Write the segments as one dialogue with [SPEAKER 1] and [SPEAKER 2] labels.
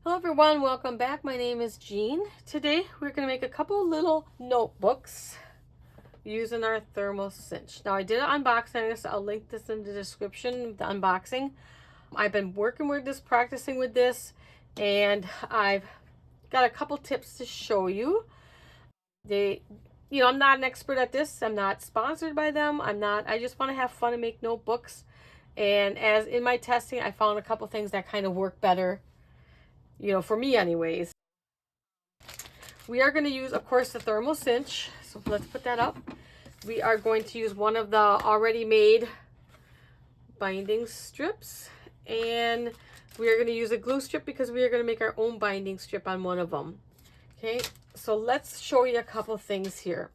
[SPEAKER 1] Hello everyone, welcome back. My name is Jean. Today we're going to make a couple little notebooks using our Thermal Cinch. Now I did an unboxing, so I'll link this in the description, the unboxing. I've been working with this, practicing with this, and I've got a couple tips to show you. I'm not an expert at this. I'm not sponsored by them. I just want to have fun and make notebooks. And as in my testing, I found a couple things that kind of work better, for me anyways. We are going to use, of course, the Thermal Cinch. So let's put that up. We are going to use one of the already made binding strips. And we are going to use a glue strip because we are going to make our own binding strip on one of them. Okay, so let's show you a couple things here.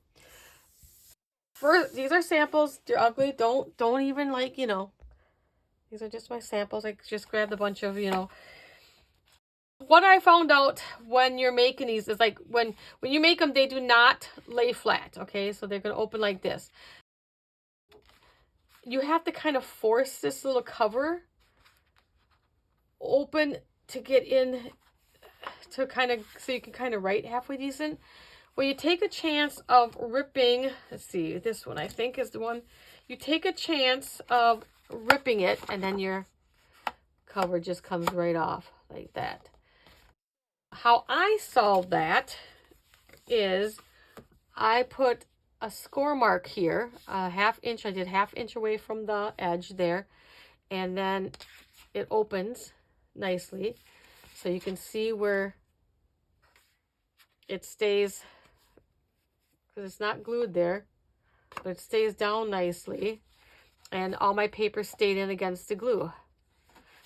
[SPEAKER 1] First, these are samples. They're ugly. Don't even these are just my samples. I just grabbed a bunch of, What I found out when you're making these is like when you make them, they do not lay flat. Okay, so they're going to open like this. You have to kind of force this little cover open to get in to so you can kind of write halfway decent. When you take a chance of ripping, let's see, this one I think is the one. You take a chance of ripping it and then your cover just comes right off like that. How I solved that is I put a score mark here, a ½ inch. I did ½ inch away from the edge there, and then it opens nicely. So you can see where it stays, because it's not glued there, but it stays down nicely. And all my paper stayed in against the glue.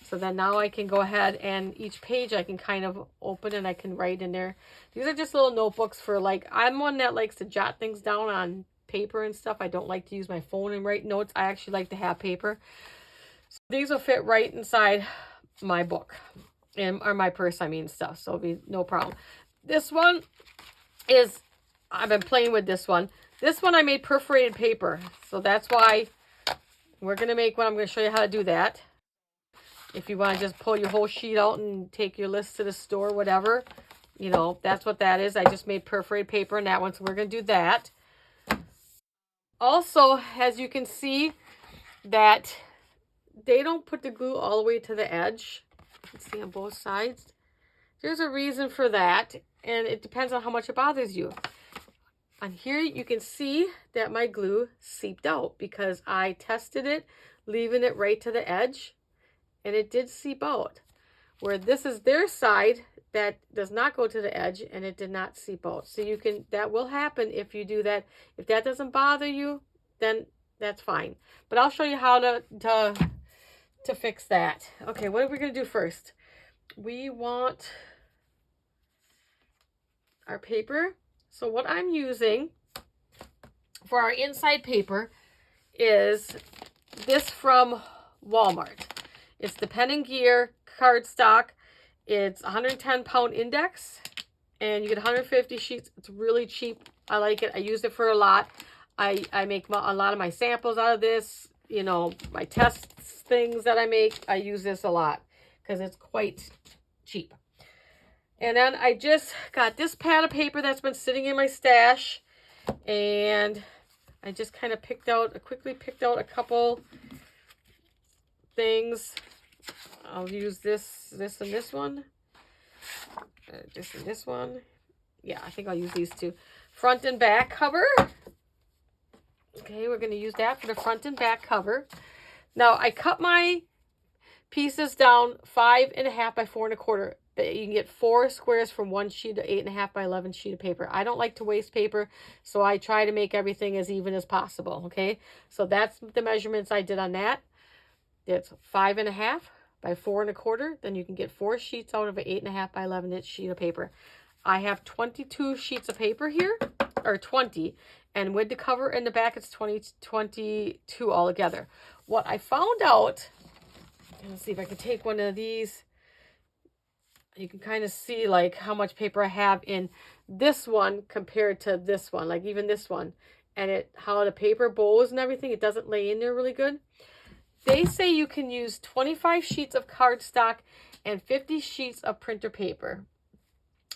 [SPEAKER 1] So then now I can go ahead and each page I can kind of open and I can write in there. These are just little notebooks for I'm one that likes to jot things down on paper and stuff. I don't like to use my phone and write notes. I actually like to have paper. So these will fit right inside my book or my purse, stuff. So it'll be no problem. This one is, I've been playing with this one. This one I made perforated paper. So that's why we're going to make one. I'm going to show you how to do that. If you want to just pull your whole sheet out and take your list to the store, whatever, that's what that is. I just made perforated paper in that one, so we're going to do that. Also, as you can see, that they don't put the glue all the way to the edge. You can see on both sides. There's a reason for that, and it depends on how much it bothers you. On here, you can see that my glue seeped out because I tested it, leaving it right to the edge. And it did seep out. Where this is their side that does not go to the edge, and it did not seep out. So that will happen if you do that. If that doesn't bother you, then that's fine. But I'll show you how to fix that. Okay, what are we going to do first? We want our paper. So what I'm using for our inside paper is this from Walmart. It's the Pen and Gear Cardstock. It's 110-pound index, and you get 150 sheets. It's really cheap. I like it. I use it for a lot. I make a lot of my samples out of this. My test things that I make, I use this a lot because it's quite cheap. And then I just got this pad of paper that's been sitting in my stash, and I just kind of quickly picked out a couple things. I'll use this and this one. This and this one. Yeah, I think I'll use these two. Front and back cover. Okay, we're going to use that for the front and back cover. Now, I cut my pieces down 5.5 by 4.25. You can get 4 squares from one sheet of 8.5 by 11 sheet of paper. I don't like to waste paper, so I try to make everything as even as possible. Okay, so that's the measurements I did on that. It's 5.5 by 4.25. Then you can get 4 sheets out of an 8.5 by 11 inch sheet of paper. I have 22 sheets of paper here, or 20, and with the cover in the back, it's 22 altogether. What I found out, let's see if I can take one of these. You can kind of see how much paper I have in this one compared to this one, even this one, and how the paper bows and everything. It doesn't lay in there really good. They say you can use 25 sheets of cardstock and 50 sheets of printer paper.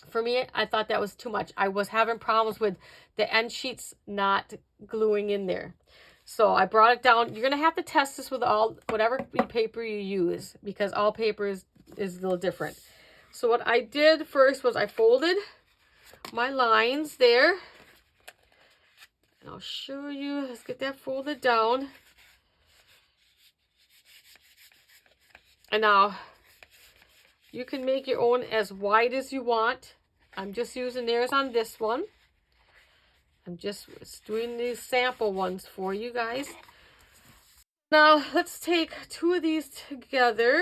[SPEAKER 1] For me, I thought that was too much. I was having problems with the end sheets not gluing in there. So I brought it down. You're going to have to test this with whatever paper you use, because all paper is a little different. So what I did first was I folded my lines there. And I'll show you. Let's get that folded down. And now you can make your own as wide as you want. I'm just using theirs on this one. I'm just doing these sample ones for you guys. Now let's take 2 of these together.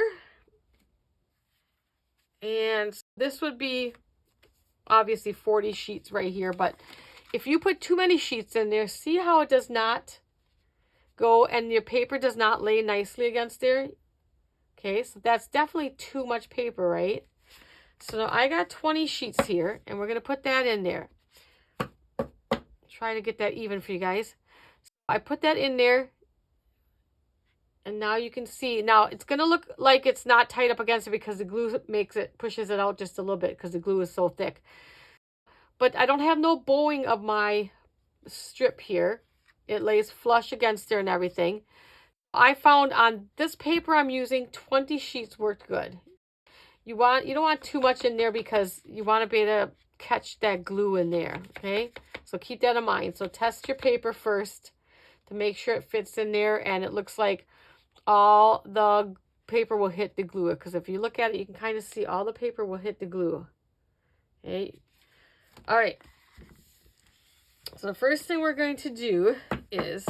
[SPEAKER 1] And this would be obviously 40 sheets right here. But if you put too many sheets in there, see how it does not go and your paper does not lay nicely against there? Okay, so that's definitely too much paper, right? So now I got 20 sheets here, and we're going to put that in there. Try to get that even for you guys. So I put that in there, and now you can see. Now it's going to look like it's not tight up against it because the glue pushes it out just a little bit because the glue is so thick. But I don't have no bowing of my strip here. It lays flush against there and everything. I found on this paper I'm using, 20 sheets worked good. You don't want too much in there because you want to be able to catch that glue in there, okay? So keep that in mind. So test your paper first to make sure it fits in there and it looks like all the paper will hit the glue. Because if you look at it, you can kind of see all the paper will hit the glue. Okay? All right. So the first thing we're going to do is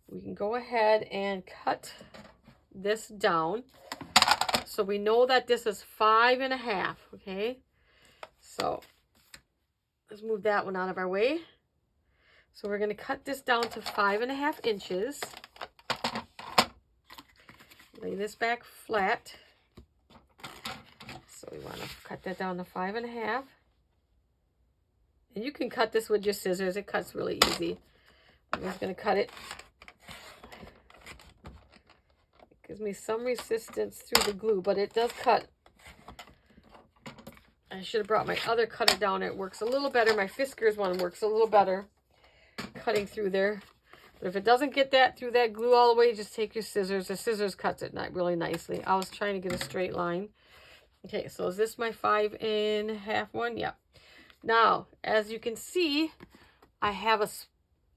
[SPEAKER 1] we can go ahead and cut this down. So we know that this is 5.5, okay? So let's move that one out of our way. So we're going to cut this down to 5.5 inches. Lay this back flat. So we want to cut that down to 5.5. And you can cut this with your scissors. It cuts really easy. I'm just going to cut it. Gives me some resistance through the glue, but it does cut. I should have brought my other cutter down. It works a little better. My Fiskars one works a little better cutting through there. But if it doesn't get that through that glue all the way, just take your scissors. The scissors cuts it really nicely. I was trying to get a straight line. Okay, so is this my 5.5 one? Yeah. Now, as you can see, I have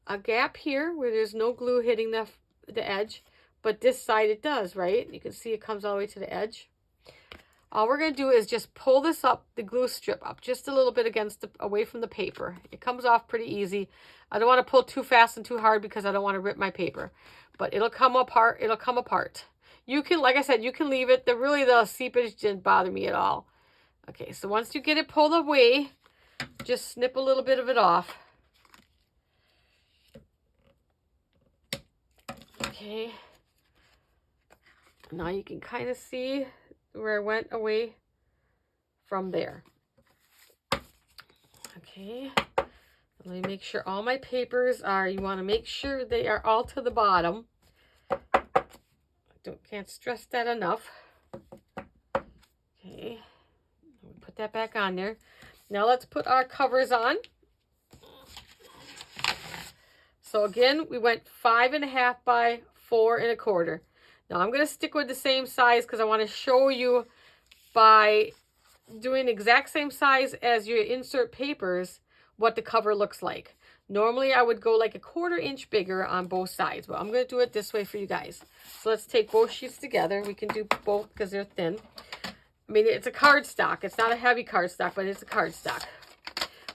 [SPEAKER 1] a gap here where there's no glue hitting the edge. But this side it does, right? You can see it comes all the way to the edge. All we're going to do is just pull this up, the glue strip up, just a little bit away from the paper. It comes off pretty easy. I don't want to pull too fast and too hard because I don't want to rip my paper. But it'll come apart. It'll come apart. You can, like I said, you can leave it. The seepage didn't bother me at all. Okay, so once you get it pulled away, just snip a little bit of it off. Okay. Now you can kind of see where I went away from there. Okay, let me make sure all my papers you want to make sure they are all to the bottom. Can't stress that enough. Okay, put that back on there. Now let's put our covers on. So again, we went 5.5 by 4.25. Now I'm going to stick with the same size because I want to show you by doing the exact same size as your insert papers what the cover looks like. Normally I would go like 1/4 inch bigger on both sides, but I'm going to do it this way for you guys. So let's take both sheets together. We can do both because they're thin. I mean, it's a cardstock. It's not a heavy cardstock, but it's a cardstock.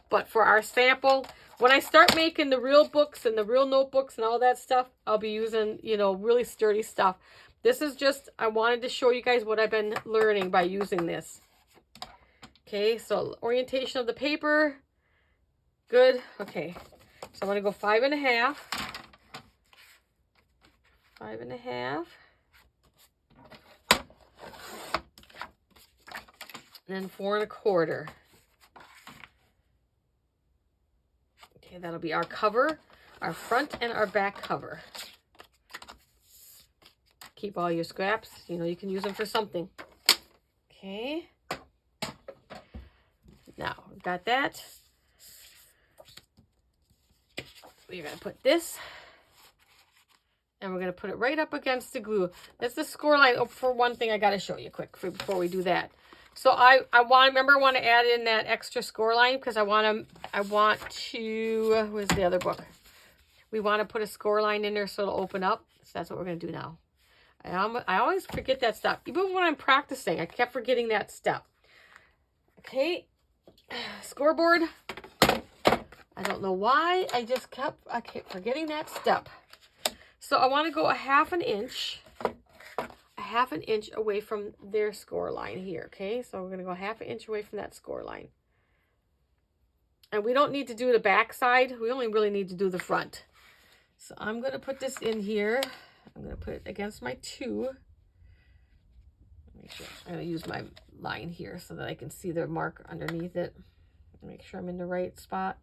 [SPEAKER 1] But for our sample, when I start making the real books and the real notebooks and all that stuff, I'll be using, really sturdy stuff. This is just, I wanted to show you guys what I've been learning by using this. Okay, so orientation of the paper. Good. Okay, so I'm going to go 5.5. 5.5. And then 4.25. Okay, that'll be our cover, our front and our back cover. Keep all your scraps. You can use them for something. Okay. Now, we've got that. We're going to put this, and we're going to put it right up against the glue. That's the score line. Oh, for one thing, I got to show you quick before we do that. So I want to add in that extra score line because I want to, where's the other book? We want to put a score line in there so it'll open up. So that's what we're going to do now. I always forget that step. Even when I'm practicing, I kept forgetting that step. Okay. Scoreboard. I don't know why. I kept forgetting that step. So I want to go a half an inch away from their score line here. Okay. So we're going to go half an inch away from that score line. And we don't need to do the back side. We only really need to do the front. So I'm going to put this in here. I'm going to put it against my 2. Make sure I'm going to use my line here so that I can see the mark underneath it. Make sure I'm in the right spot.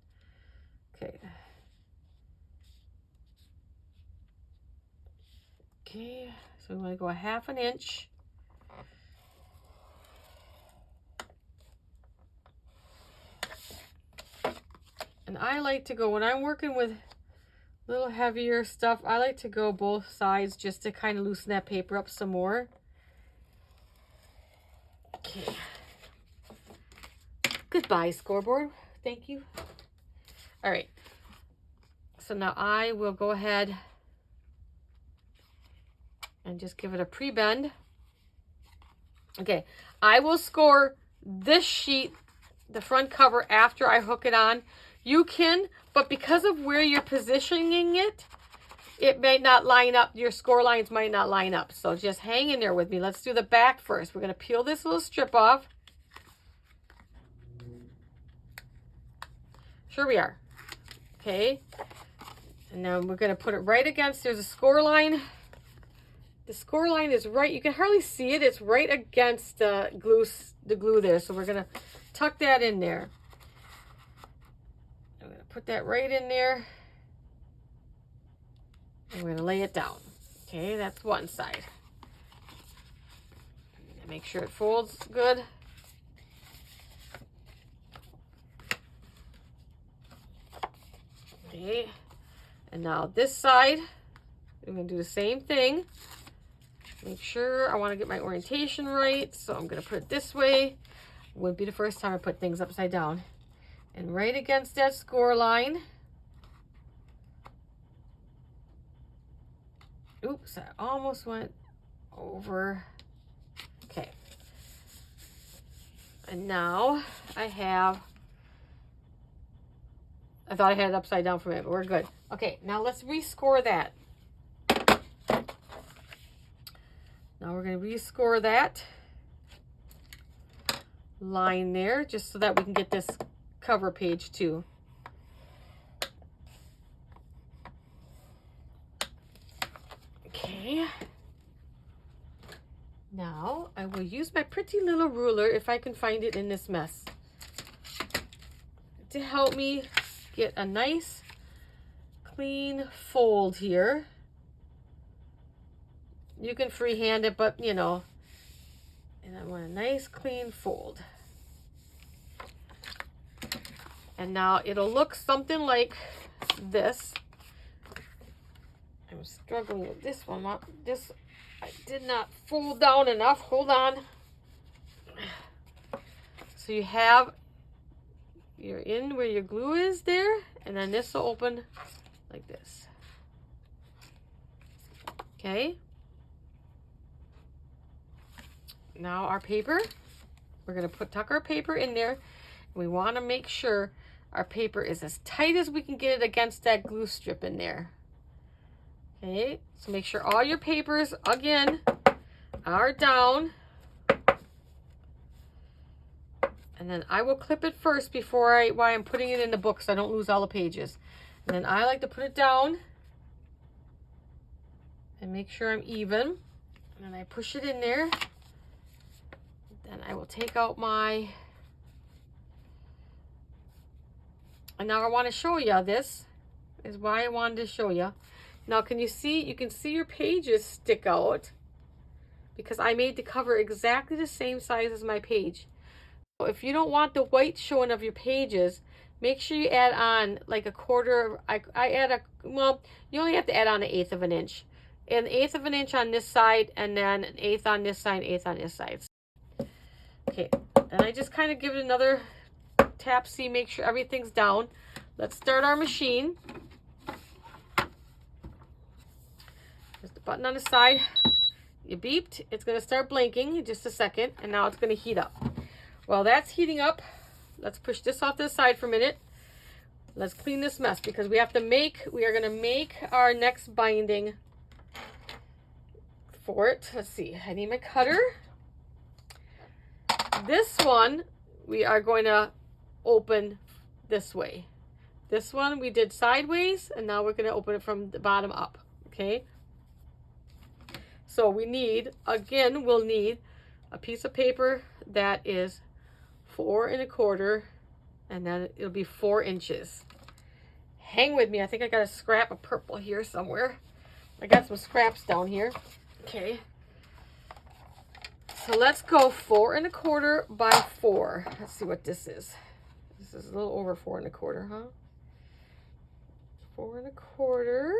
[SPEAKER 1] Okay. Okay, so we want to go a half an inch. And I like to go, when I'm working with a little heavier stuff, I like to go both sides just to kind of loosen that paper up some more. Okay. Goodbye, scoreboard. Thank you. All right. So now I will go ahead and just give it a pre-bend. Okay. I will score this sheet, the front cover, after I hook it on. You can, but because of where you're positioning it, it may not line up. Your score lines might not line up. So just hang in there with me. Let's do the back first. We're going to peel this little strip off. Sure we are. Okay. And now we're going to put it right against, there's a score line. The score line is right, you can hardly see it. It's right against the glue there. So we're going to tuck that in there. I'm going to put that right in there. And we're going to lay it down. Okay, that's one side. Make sure it folds good. Okay, and now this side, we're going to do the same thing. Make sure I want to get my orientation right, so I'm going to put it this way. Wouldn't be the first time I put things upside down. And right against that score line. Oops, I almost went over. Okay. And now I thought I had it upside down for a minute, but we're good. Okay, now let's rescore that. Now we're going to rescore that line there, just so that we can get this cover page too. Okay. Now I will use my pretty little ruler, if I can find it in this mess, to help me get a nice clean fold here. You can freehand it, but you know, and I want a nice clean fold. And now it'll look something like this. I'm struggling with this one. This, I did not fold down enough. Hold on. So you're in where your glue is there, and then this will open like this. Okay. Now our paper, we're going to tuck our paper in there. We want to make sure our paper is as tight as we can get it against that glue strip in there. Okay, so make sure all your papers, again, are down. And then I will clip it first while I'm putting it in the book so I don't lose all the pages. And then I like to put it down and make sure I'm even. And then I push it in there. Then I will take out my... And now I want to show you, this is why I wanted to show you. Now can you see, you can see your pages stick out. because I made the cover exactly the same size as my page. So if you don't want the white showing of your pages, make sure you add on like a quarter. I add a, well, you only have to add on 1/8 of an inch. An 1/8 of an inch on this side, and then 1/8 on this side, 1/8 on this side. Okay, and I just kind of give it another tap, see, make sure everything's down. Let's start our machine. There's the button on the side. You beeped. It's going to start blinking in just a second, and now it's going to heat up. While that's heating up, let's push this off to the side for a minute. Let's clean this mess because we are going to make our next binding for it. Let's see. I need my cutter. This one, we are going to open this way. This one we did sideways, and now we're going to open it from the bottom up. Okay. So we need, again, we'll need a piece of paper that is 4 1/4, and then it'll be 4 inches. Hang with me. I think I got a scrap of purple here somewhere. I got some scraps down here. Okay. So let's go 4 1/4 by 4. Let's see what this is. This is a little over 4 1/4, huh? 4 1/4.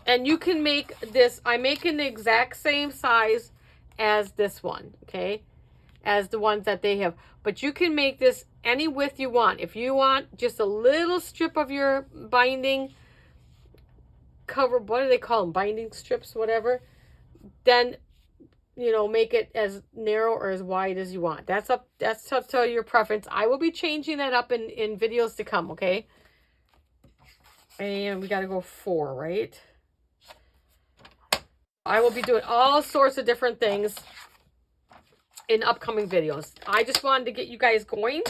[SPEAKER 1] And you can make this, I'm making the exact same size as this one, okay? As the ones that they have. But you can make this any width you want. If you want just a little strip of your binding cover, what do they call them? Binding strips, whatever. Then, you know, make it as narrow or as wide as you want. That's up to your preference. I will be changing that up in videos to come, okay? And we got to go 4, right? I will be doing all sorts of different things in upcoming videos. I just wanted to get you guys going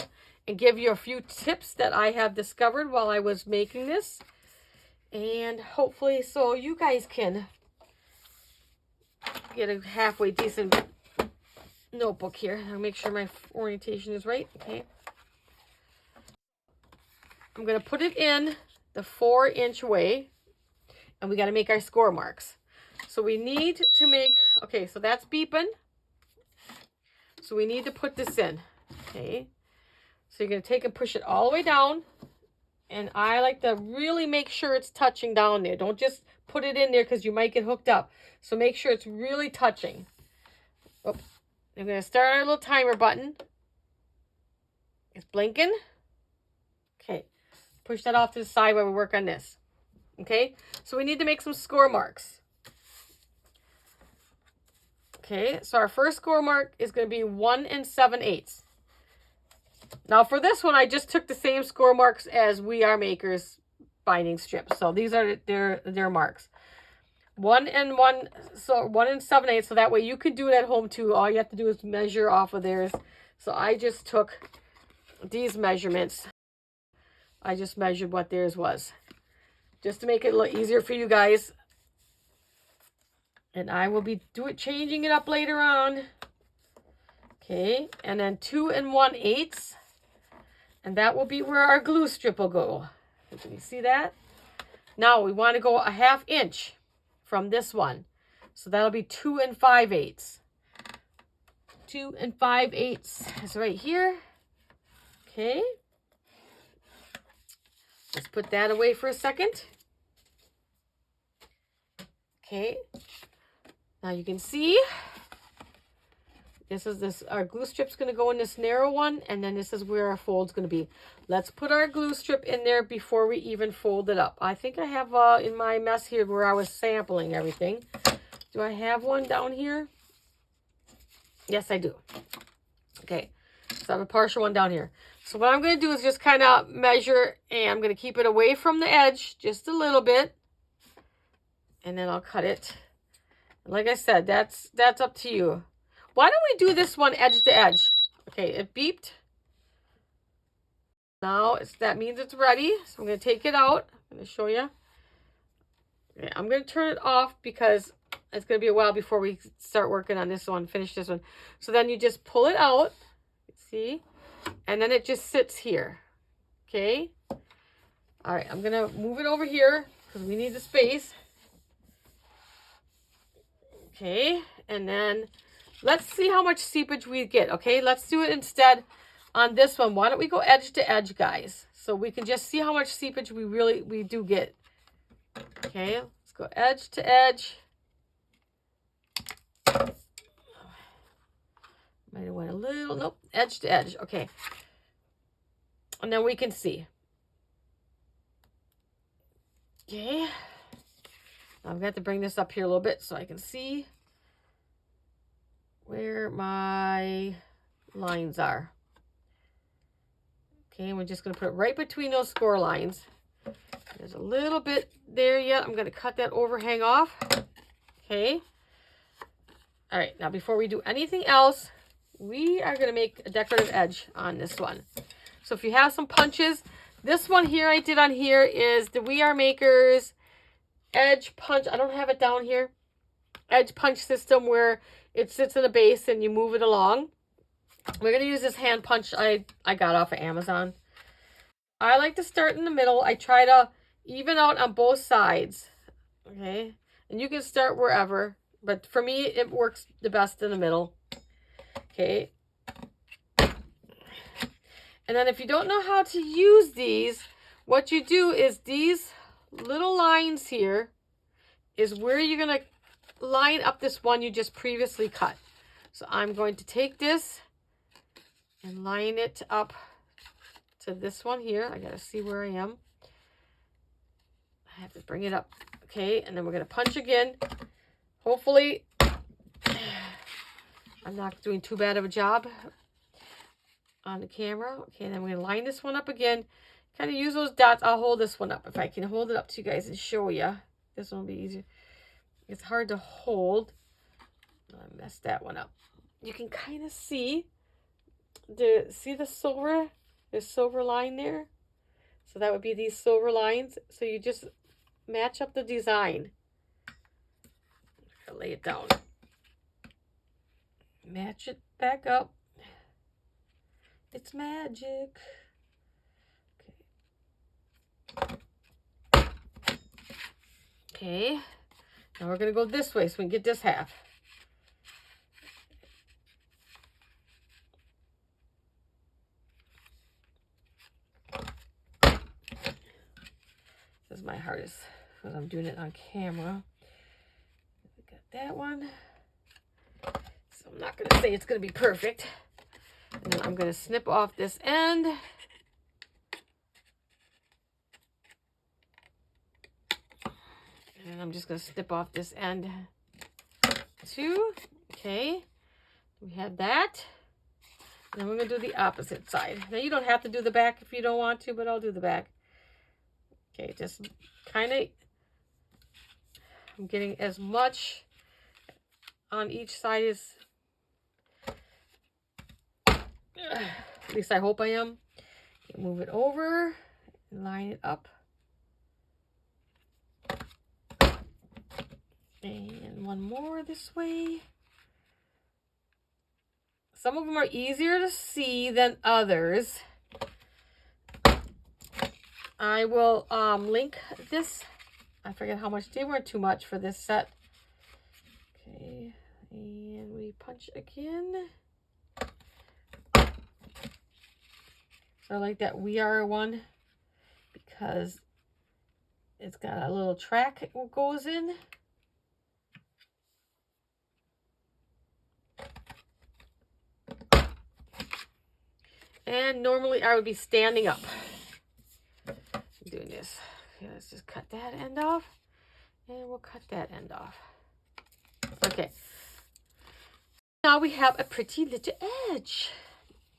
[SPEAKER 1] and give you a few tips that I have discovered while I was making this. And hopefully so you guys can get a halfway decent notebook here. I'll make sure my orientation is right. Okay. I'm going to put it in the 4-inch way, and we got to make our score marks. So we need to make, okay, so that's beeping. So we need to put this in, okay? So you're going to take and push it all the way down. And I like to really make sure it's touching down there. Don't just put it in there because you might get hooked up. So make sure it's really touching. Oh, I'm going to start our little timer button. It's blinking. Okay, push that off to the side while we work on this. Okay, so we need to make some score marks. Okay, so our first score mark is going to be 1 7/8. Now for this one, I just took the same score marks as We Are Makers binding strips. So these are their marks. 1 7/8. So that way you can do it at home too. All you have to do is measure off of theirs. So I just took these measurements. I just measured what theirs was, just to make it a little easier for you guys. And I will be changing it up later on. Okay, and then 2 1/8. And that will be where our glue strip will go. Can you see that? Now we want to go a 1/2 inch from this one. So that'll be 2 5/8. 2 5/8 is right here. Okay. Let's put that away for a second. Okay. Now you can see our glue strip's going to go in this narrow one, and then this is where our fold's going to be. Let's put our glue strip in there before we even fold it up. I think I have in my mess here where I was sampling everything. Do I have one down here? Yes, I do. Okay, so I have a partial one down here. So what I'm going to do is just kind of measure, and I'm going to keep it away from the edge just a little bit, and then I'll cut it. Like I said, that's up to you. Why don't we do this one edge to edge? Okay, it beeped. Now that means it's ready. So I'm going to take it out. I'm going to show you. Okay, I'm going to turn it off because it's going to be a while before we start working on this one, finish this one. So then you just pull it out. See? And then it just sits here. Okay? All right, I'm going to move it over here because we need the space. Okay, and then let's see how much seepage we get. Okay, let's do it instead on this one. Why don't we go edge to edge, guys? So we can just see how much seepage we do get. Okay, let's go edge to edge. Might have went a little, nope, edge to edge. Okay, and then we can see. Okay, I'm gonna have to bring this up here a little bit so I can see where my lines are. Okay, and we're just gonna put it right between those score lines. There's a little bit there yet. I'm gonna cut that overhang off. Okay. All right, now before we do anything else, we are gonna make a decorative edge on this one. So if you have some punches, this one here I did on here is the We Are Makers edge punch. I don't have it down here. Edge punch system where it sits in a base and you move it along. We're going to use this hand punch I got off of Amazon. I like to start in the middle. I try to even out on both sides. Okay. And you can start wherever. But for me, it works the best in the middle. Okay. And then if you don't know how to use these, what you do is these little lines here is where you're going to line up this one you just previously cut. So I'm going to take this and line it up to this one here. I got to see where I am. I have to bring it up. Okay, and then we're going to punch again. Hopefully, I'm not doing too bad of a job on the camera. Okay, and then we're going to line this one up again. Kind of use those dots. I'll hold this one up. If I can hold it up to you guys and show you. This one will be easier. It's hard to hold. I messed that one up. You can kind of see the silver line there. So that would be these silver lines. So you just match up the design. Lay it down. Match it back up. It's magic. Okay. Okay. Now we're going to go this way so we can get this half. This is my hardest because I'm doing it on camera. We got that one. So I'm not going to say it's going to be perfect. And then I'm going to snip off this end. And I'm just going to snip off this end too. Okay. We have that. And then we're going to do the opposite side. Now you don't have to do the back if you don't want to, but I'll do the back. Okay, just kind of, I'm getting as much on each side as, at least I hope I am. Okay, move it over, line it up. And one more this way. Some of them are easier to see than others. I will link this. I forget how much. They weren't too much for this set. Okay, and we punch again. So I like that We Are one because it's got a little track that goes in. And normally I would be standing up doing this. Okay, let's just cut that end off. And we'll cut that end off. Okay. Now we have a pretty little edge.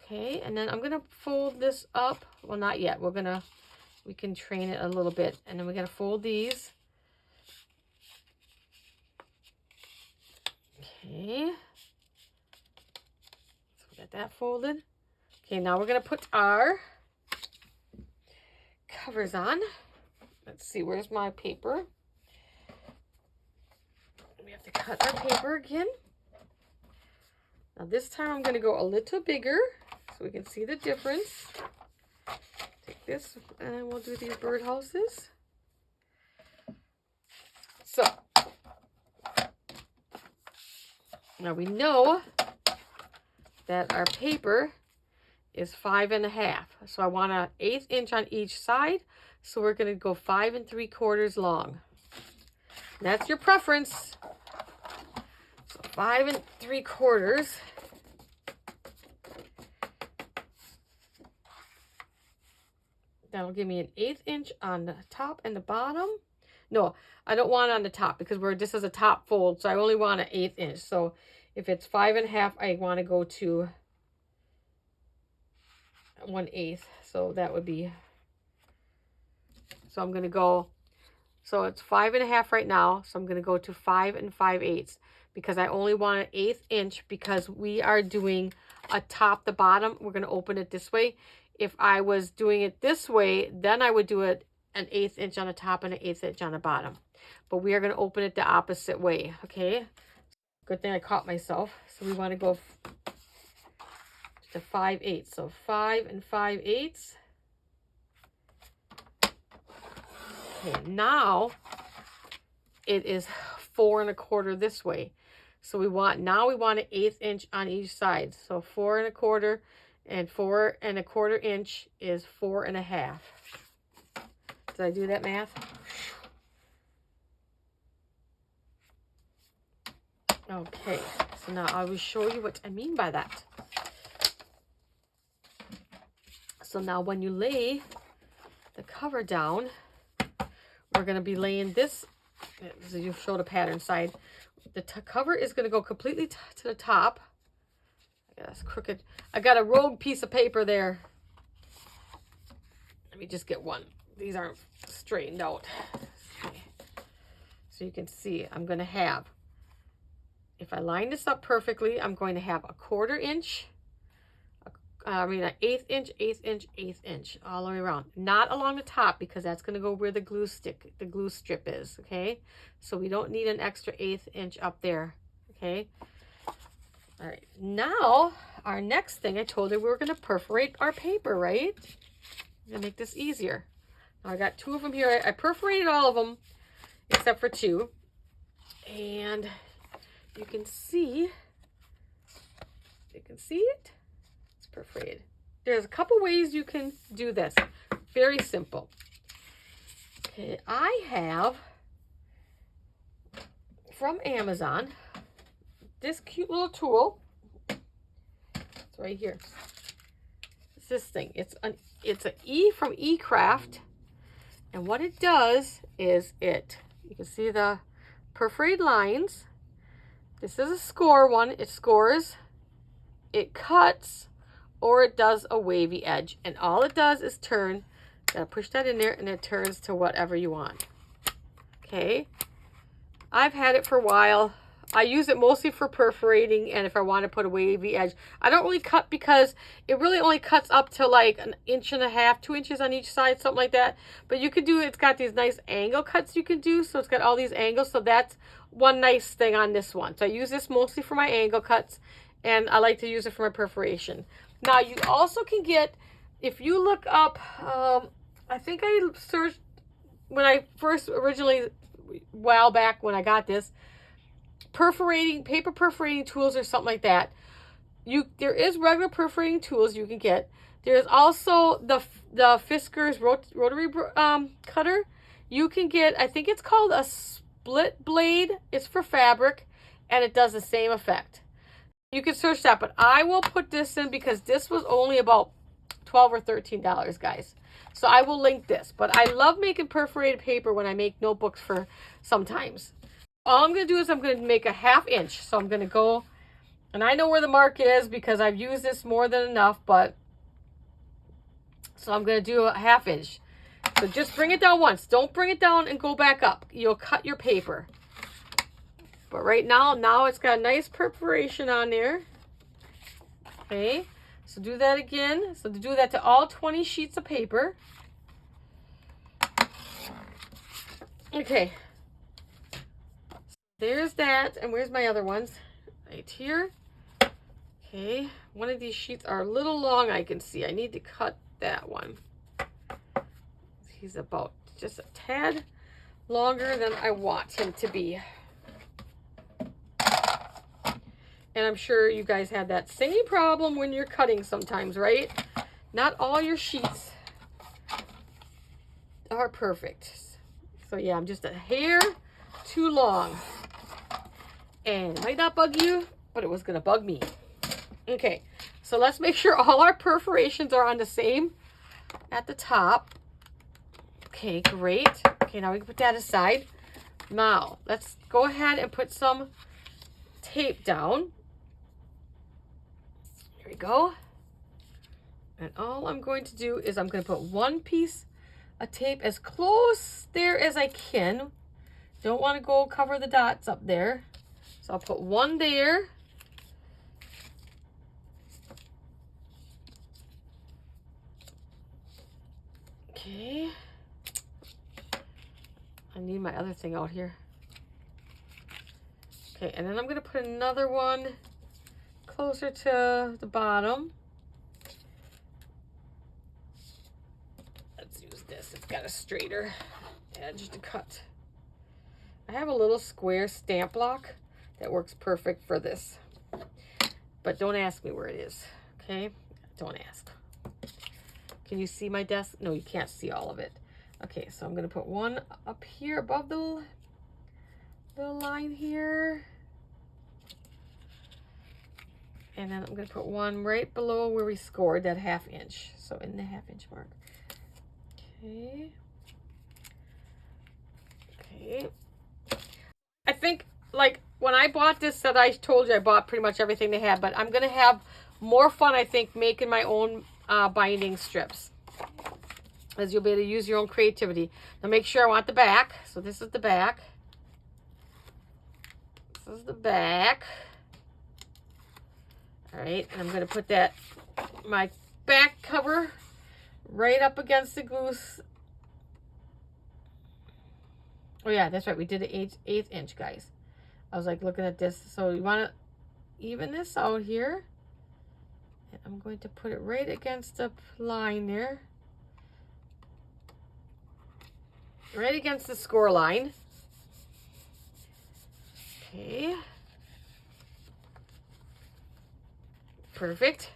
[SPEAKER 1] Okay, and then I'm going to fold this up. Well, not yet. We can train it a little bit. And then we're going to fold these. Okay. So we got that folded. Okay, now we're going to put our covers on. Let's see, where's my paper? We have to cut our paper again. Now this time I'm going to go a little bigger so we can see the difference. Take this and we'll do these birdhouses. So Now we know that our paper is 5 1/2. So I want an 1/8 inch on each side. So we're going to go 5 3/4 long. And that's your preference. So 5 3/4. That'll give me an 1/8 inch on the top and the bottom. No, I don't want it on the top because this is a top fold. So I only want an 1/8 inch. So if it's 5 1/2, I want to go to 1/8. So that would be, so I'm going to go, so it's 5 1/2 right now. So I'm going to go to 5 5/8 because I only want an 1/8 inch because we are doing a top to bottom. We're going to open it this way. If I was doing it this way, then I would do it an 1/8 inch on the top and an 1/8 inch on the bottom. But we are going to open it the opposite way, okay? Good thing I caught myself. So we want to go to 5/8. So 5 5/8. Okay, now it is 4 1/4 this way. So now we want an 1/8 inch on each side. So 4 1/4 and 4 1/4 inch is 4 1/2. Did I do that math? Okay, so now I will show you what I mean by that. So now when you lay the cover down, we're going to be laying this, so you show the pattern side. The cover is going to go completely to the top. I got this crooked. I got a rogue piece of paper there. Let me just get one. These aren't straightened out. Okay. So you can see I'm going to have, if I line this up perfectly, I'm going to have a 1/4 inch, an 1/8 inch, 1/8 inch, 1/8 inch all the way around. Not along the top because that's going to go where the glue strip is, okay? So we don't need an extra 1/8 inch up there, okay? All right, now our next thing, I told you we were going to perforate our paper, right? I'm going to make this easier. Now I got 2 of them here. I perforated all of them except for 2. And you can see it. It's perforated. There's a couple ways you can do this. Very simple. Okay, I have from Amazon this cute little tool. It's right here. It's this thing. It's an E from eCraft, and what it does is you can see the perforated lines. This is a score one. It scores, it cuts, or it does a wavy edge, and all it does is turn. Gotta push that in there, and it turns to whatever you want. Okay, I've had it for a while. I use it mostly for perforating, and if I want to put a wavy edge. I don't really cut because it really only cuts up to like 1.5 inches, 2 inches on each side, something like that. But you can do, it's got these nice angle cuts you can do, so it's got all these angles, so that's one nice thing on this one. So I use this mostly for my angle cuts, and I like to use it for my perforation. Now you also can get, if you look up, I think I searched when I first originally, a while back when I got this, paper perforating tools or something like that. There is regular perforating tools you can get. There's also the Fiskars rotary cutter. You can get, I think it's called a split blade. It's for fabric, and it does the same effect. You can search that, but I will put this in because this was only about $12 or $13, guys. So I will link this. But I love making perforated paper when I make notebooks for sometimes. All I'm going to do is I'm going to make a 1/2 inch. So I'm going to go, and I know where the mark is because I've used this more than enough, but so I'm going to do a 1/2 inch. So just bring it down once. Don't bring it down and go back up. You'll cut your paper. But right now it's got a nice perforation on there. Okay, so do that again. So to do that to all 20 sheets of paper. Okay. There's that, and where's my other ones? Right here. Okay, one of these sheets are a little long, I can see. I need to cut that one. He's about just a tad longer than I want him to be. And I'm sure you guys have that same problem when you're cutting sometimes, right? Not all your sheets are perfect. So yeah, I'm just a hair too long. And it might not bug you, but it was gonna bug me. Okay, so let's make sure all our perforations are on the same at the top. Okay, great. Okay, now we can put that aside. Now, let's go ahead and put some tape down. Here we go. And all I'm going to do is I'm going to put one piece of tape as close there as I can. Don't want to go cover the dots up there. So I'll put one there. Okay. I need my other thing out here. Okay, and then I'm going to put another one closer to the bottom. Let's use this. It's got a straighter edge to cut. I have a little square stamp block that works perfect for this. But don't ask me where it is, okay? Don't ask. Can you see my desk? No, you can't see all of it. Okay, so I'm going to put one up here above the line here. And then I'm going to put one right below where we scored that 1/2 inch. So in the 1/2 inch mark. Okay. Okay. I think, like, when I bought this set, I told you I bought pretty much everything they had. But I'm going to have more fun, I think, making my own binding strips. As you'll be able to use your own creativity. Now make sure I want the back. So this is the back. This is the back. All right, and I'm going to put my back cover right up against the glue. Oh yeah, that's right. We did an 1/8 inch, guys. I was like looking at this. So you want to even this out here. And I'm going to put it right against the line there. Right against the score line. Okay. Perfect.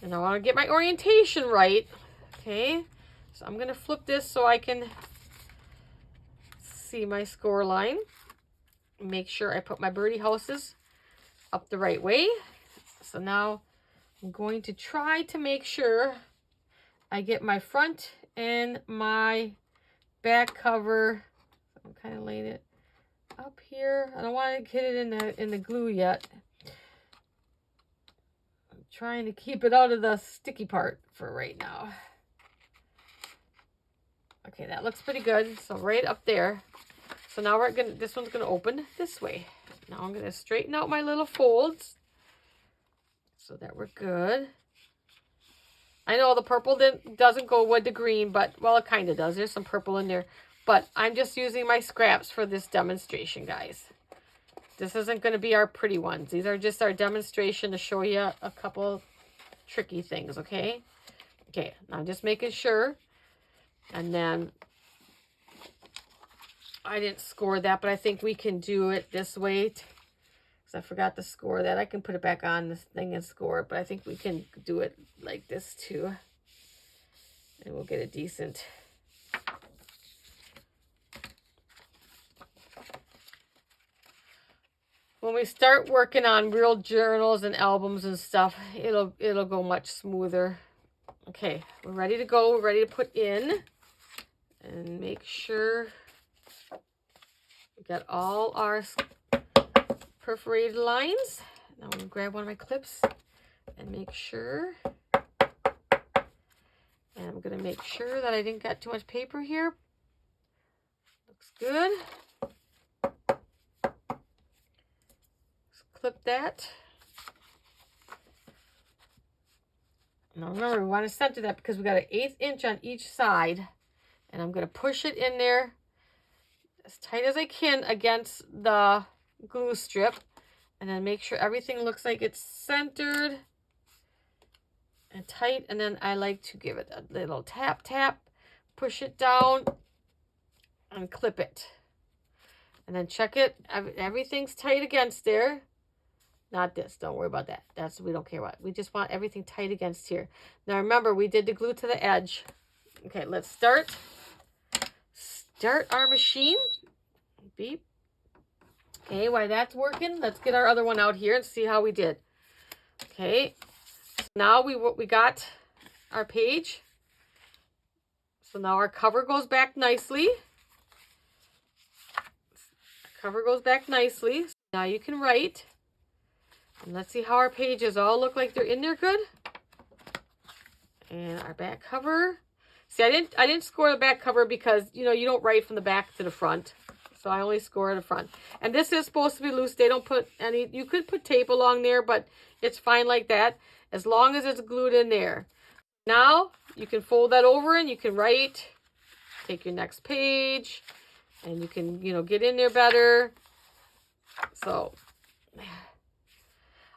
[SPEAKER 1] And I want to get my orientation right. Okay. So I'm going to flip this so I can see my score line. Make sure I put my birdie houses up the right way. So now I'm going to try to make sure I get my front and my back cover. I'm kind of laying it up here. I don't want to get it in the glue yet. I'm trying to keep it out of the sticky part for right now. Okay, that looks pretty good. So right up there. So now this one's gonna open this way. Now I'm gonna straighten out my little folds so that we're good. I know the purple doesn't go with the green, but, well, it kind of does. There's some purple in there. But I'm just using my scraps for this demonstration, guys. This isn't going to be our pretty ones. These are just our demonstration to show you a couple tricky things, okay? Okay, now I'm just making sure. And then I didn't score that, but I think we can do it this way. Because I forgot to score that. I can put it back on this thing and score it, but I think we can do it like this too. And we'll get a decent... When we start working on real journals and albums and stuff, it'll go much smoother. Okay, we're ready to go. We're ready to put in. And make sure we got all our perforated lines. Now I'm going to grab one of my clips and make sure. And I'm going to make sure that I didn't get too much paper here. Looks good. Clip that. Now remember, we want to center that because we got an 1/8 inch on each side. And I'm going to push it in there as tight as I can against the glue strip. And then make sure everything looks like it's centered and tight. And then I like to give it a little tap, tap, push it down, and clip it. And then check it. Everything's tight against there. Not this. Don't worry about that. We don't care what. We just want everything tight against here. Now remember, we did the glue to the edge. Okay, let's start our machine. Beep. Okay, while that's working, let's get our other one out here and see how we did. Okay, so now we got our page. So now our cover goes back nicely. Cover goes back nicely. Now you can write. And let's see how our pages all look like they're in there good. And our back cover. See, I didn't score the back cover because, you know, you don't write from the back to the front. So I only score the front. And this is supposed to be loose. They don't put any, you could put tape along there, but it's fine like that as long as it's glued in there. Now you can fold that over and you can write, take your next page, and you can, you know, get in there better. So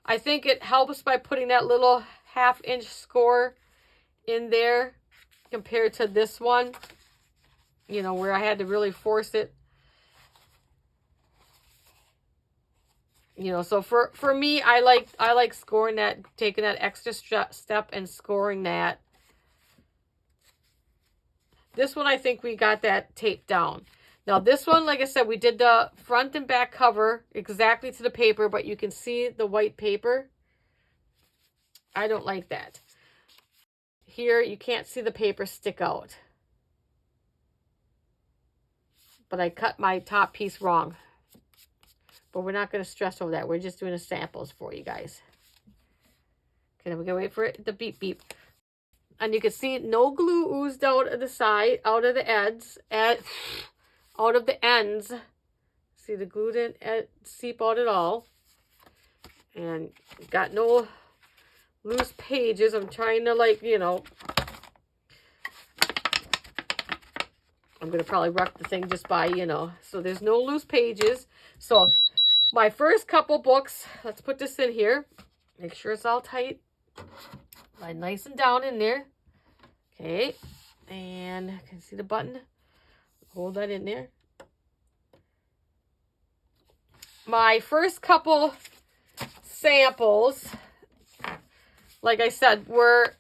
[SPEAKER 1] I think it helps by putting that little 1/2 inch score in there compared to this one, you know, where I had to really force it. You know, so for me, I like scoring that, taking that extra step and scoring that. This one, I think we got that taped down. Now this one, like I said, we did the front and back cover exactly to the paper, but you can see the white paper. I don't like that. Here, you can't see the paper stick out. But I cut my top piece wrong. But we're not going to stress over that. We're just doing the samples for you guys. Okay, then we're going to wait for it to beep, beep. And you can see no glue oozed out of the side, out of the ends, out of the ends. See, the glue didn't seep out at all. And got no loose pages. I'm trying to, like, you know, I'm going to probably wreck the thing just by, you know. So there's no loose pages. So my first couple books, let's put this in here. Make sure it's all tight. Lie nice and down in there. Okay. And you can see the button. Hold that in there. My first couple samples, like I said, were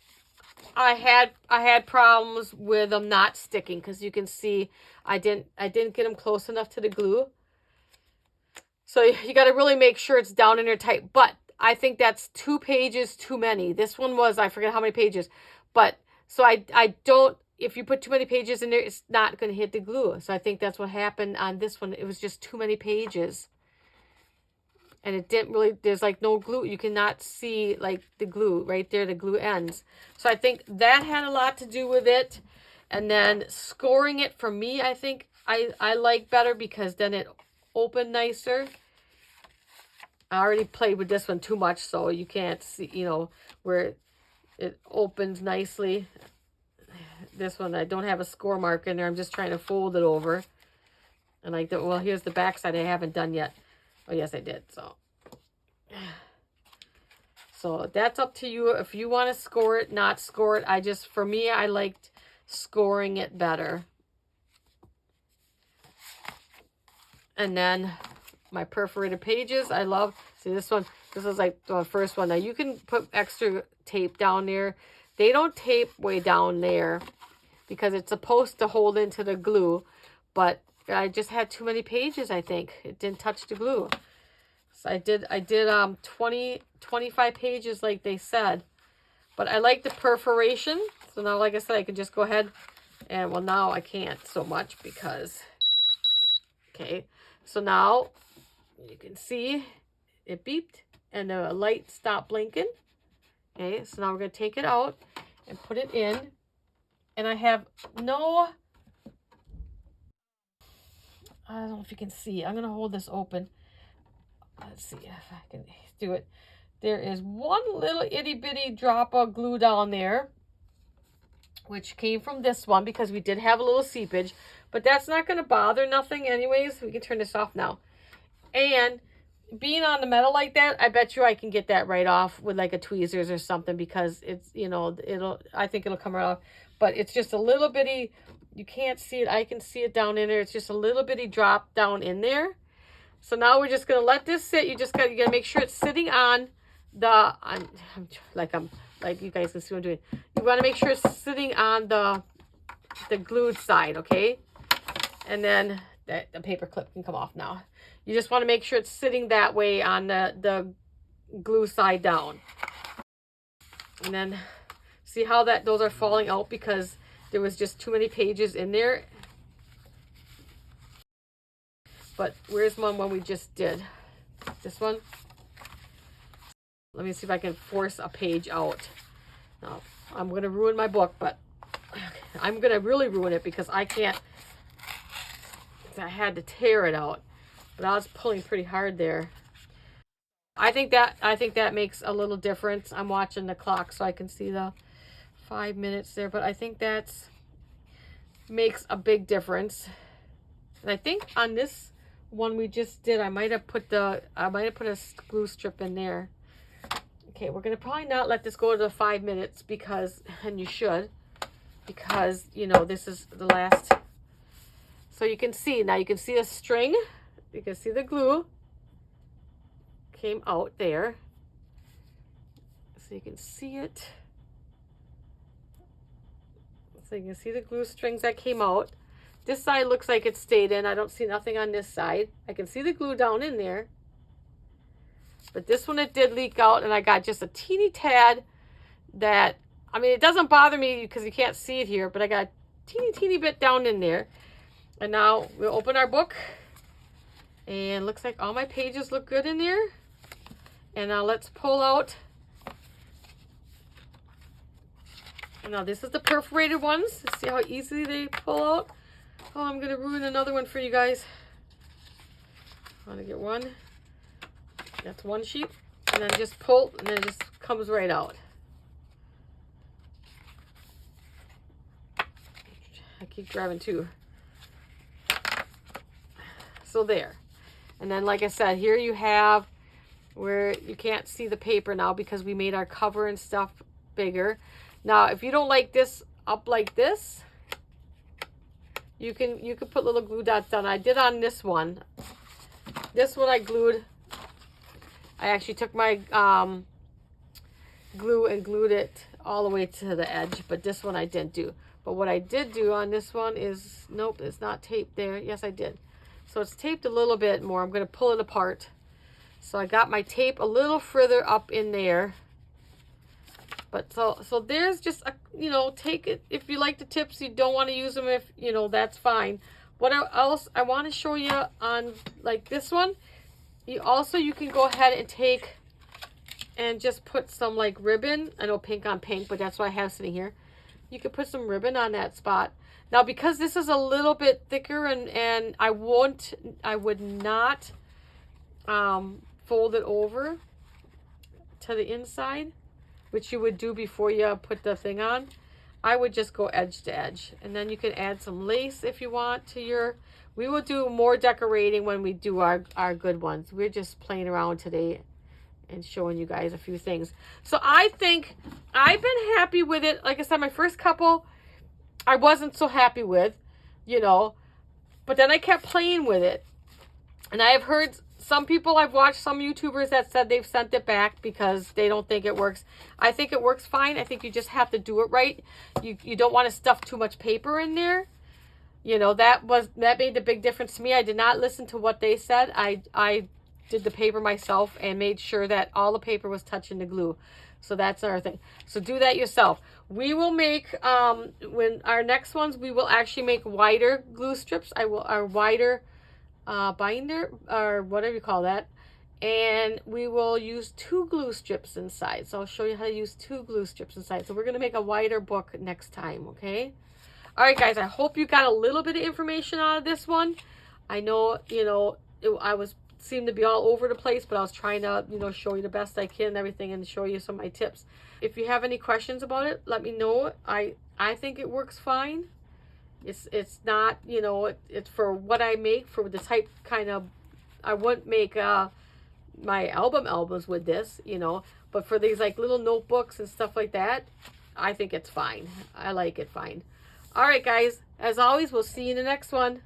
[SPEAKER 1] I had problems with them not sticking because you can see I didn't get them close enough to the glue. So you got to really make sure it's down in there tight. But I think that's 2 pages too many. This one was, I forget how many pages. But so I don't, if you put too many pages in there, it's not going to hit the glue. So I think that's what happened on this one. It was just too many pages. And it didn't really, there's like no glue. You cannot see like the glue right there, the glue ends. So I think that had a lot to do with it. And then scoring it for me, I think I like better because then it opened nicer. I already played with this one too much, so you can't see, you know, where it opens nicely. This one, I don't have a score mark in there. I'm just trying to fold it over. And like, well, here's the back side I haven't done yet. Oh, yes, I did. So that's up to you. If you want to score it, not score it. For me, I liked scoring it better. And then my perforated pages, I love. See, this one, this is like the first one. Now, you can put extra tape down there. They don't tape way down there because it's supposed to hold into the glue. But I just had too many pages, I think. It didn't touch the glue. So I did 25 pages like they said. But I like the perforation. So now, like I said, I can just go ahead and, well, now I can't so much because, okay. So now you can see it beeped and the light stopped blinking. Okay, so now we're going to take it out and put it in. And I have no, I don't know if you can see. I'm going to hold this open. Let's see if I can do it. There is one little itty bitty drop of glue down there, which came from this one because we did have a little seepage. But that's not going to bother nothing anyways. We can turn this off now. And being on the metal like that, I bet you I can get that right off with like a tweezers or something because it's, you know, I think it'll come right off. But it's just a little bitty, you can't see it. I can see it down in there. It's just a little bitty drop down in there. So now we're just going to let this sit. You got to make sure it's sitting on the, like you guys can see what I'm doing. You want to make sure it's sitting on the glued side, okay? And then the paper clip can come off now. You just want to make sure it's sitting that way on the glue side down. And then see how those are falling out because there was just too many pages in there. But where's one we just did? This one? Let me see if I can force a page out. Now, I'm going to ruin my book, but I'm going to really ruin it because I can't. I had to tear it out, but I was pulling pretty hard there. I think that makes a little difference. I'm watching the clock so I can see the 5 minutes there, but I think that's makes a big difference. And I think on this one we just did, I might have put a glue strip in there. Okay, we're gonna probably not let this go to the 5 minutes because, and you should, because you know this is the last. So you can see now. You can see a string. You can see the glue came out there. So you can see it. So you can see the glue strings that came out. This side looks like it stayed in. I don't see nothing on this side. I can see the glue down in there. But this one, it did leak out, and I got just a teeny tad that, I mean, it doesn't bother me because you can't see it here, but I got a teeny bit down in there. And now we'll open our book. And looks like all my pages look good in there. And now let's pull out. Now this is the perforated ones. See how easily they pull out? Oh, I'm going to ruin another one for you guys. I want to get one. That's one sheet. And then just pull, and then it just comes right out. I keep grabbing two. So there. And then like I said, here you have where you can't see the paper now because we made our cover and stuff bigger. Now, if you don't like this up like this, you can put little glue dots down. I did on this one. This one I glued. I actually took my glue and glued it all the way to the edge, but this one I didn't do. But what I did do on this one is, nope, it's not taped there. Yes, I did. So it's taped a little bit more. I'm going to pull it apart. So I got my tape a little further up in there. But so there's just, you know, take it. If you like the tips, you don't want to use them, if, you know, that's fine. What else I want to show you on, like this one, you can go ahead and take and just put some like ribbon. I know pink on pink, but that's what I have sitting here. You could put some ribbon on that spot. Now, because this is a little bit thicker and I would not fold it over to the inside, which you would do before you put the thing on. I would just go edge to edge. And then you can add some lace if you want to your, we will do more decorating when we do our good ones. We're just playing around today and showing you guys a few things. So I think I've been happy with it. Like I said, my first couple, I wasn't so happy with, you know, but then I kept playing with it. And I have heard some people, I've watched some YouTubers that said they've sent it back because they don't think it works. I think it works fine. I think you just have to do it right. You don't want to stuff too much paper in there. You know, that made the big difference to me. I did not listen to what they said. I did the paper myself and made sure that all the paper was touching the glue. So that's another thing. So do that yourself. We will make, when our next ones, we will actually make wider glue strips. Our wider binder, or whatever you call that. And we will use 2 glue strips inside. So I'll show you how to use 2 glue strips inside. So we're going to make a wider book next time, okay? All right, guys, I hope you got a little bit of information out of this one. I know, you know, seemed to be all over the place, but I was trying to, you know, show you the best I can and everything and show you some of my tips. If you have any questions about it, let me know. I think it works fine. It's not, you know, it's for what I make, for the type kind of, I wouldn't make my albums with this, you know, but for these like little notebooks and stuff like that, I think it's fine. I like it fine. All right, guys, as always, we'll see you in the next one.